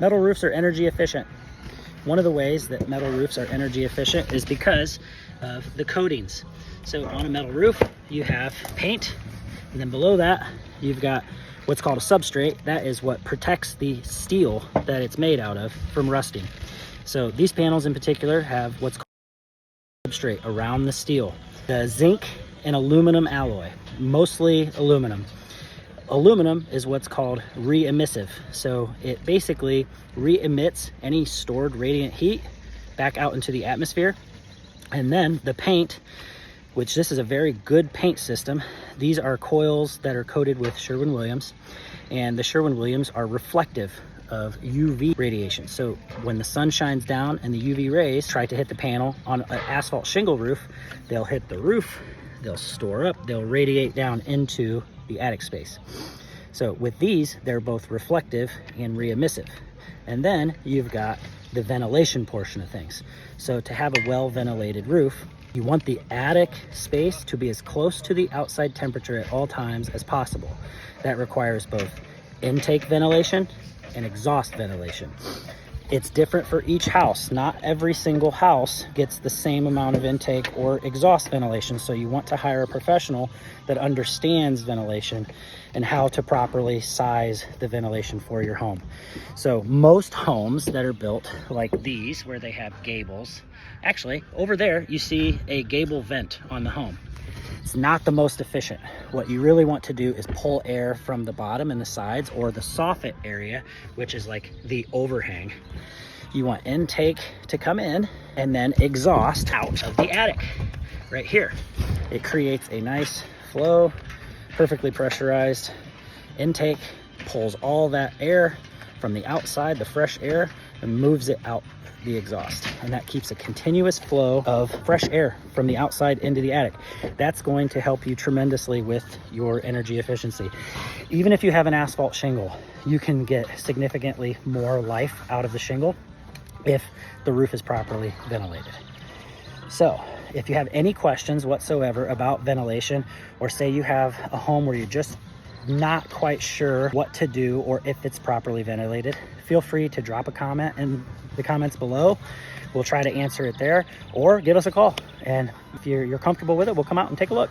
Metal roofs are energy efficient. One of the ways that metal roofs are energy efficient is because of the coatings. So on a metal roof, you have paint, and then below that, you've got what's called a substrate. That is what protects the steel that it's made out of from rusting. So these panels in particular have what's called substrate around the steel. The zinc and aluminum alloy, mostly aluminum. Aluminum is what's called re-emissive. So it basically re-emits any stored radiant heat back out into the atmosphere. And then the paint, which this is a very good paint system. These are coils that are coated with Sherwin-Williams, and the Sherwin-Williams are reflective of UV radiation. So when the sun shines down and the UV rays try to hit the panel on an asphalt shingle roof, they'll hit the roof, they'll store up, they'll radiate down into the attic space. So with these, they're both reflective and re-emissive. And then you've got the ventilation portion of things. So to have a well-ventilated roof, you want the attic space to be as close to the outside temperature at all times as possible. That requires both intake ventilation and exhaust ventilation. It's different for each house. Not every single house gets the same amount of intake or exhaust ventilation. So you want to hire a professional that understands ventilation and how to properly size the ventilation for your home. So most homes that are built like these, where they have gables, actually over there you see a gable vent on the home. It's not the most efficient. What you really want to do is pull air from the bottom and the sides, or the soffit area, which is like the overhang. You want intake to come in and then exhaust out of the attic right here. It creates a nice flow, perfectly pressurized. Intake pulls all that air from the outside, the fresh air, and moves it out the exhaust, and that keeps a continuous flow of fresh air from the outside into the attic. That's going to help you tremendously with your energy efficiency. Even if you have an asphalt shingle, you can get significantly more life out of the shingle if the roof is properly ventilated. So if you have any questions whatsoever about ventilation, or say you have a home where you're just not quite sure what to do or if it's properly ventilated, feel free to drop a comment in the comments below. We'll try to answer it there, or give us a call, and if you're comfortable with it, we'll come out and take a look.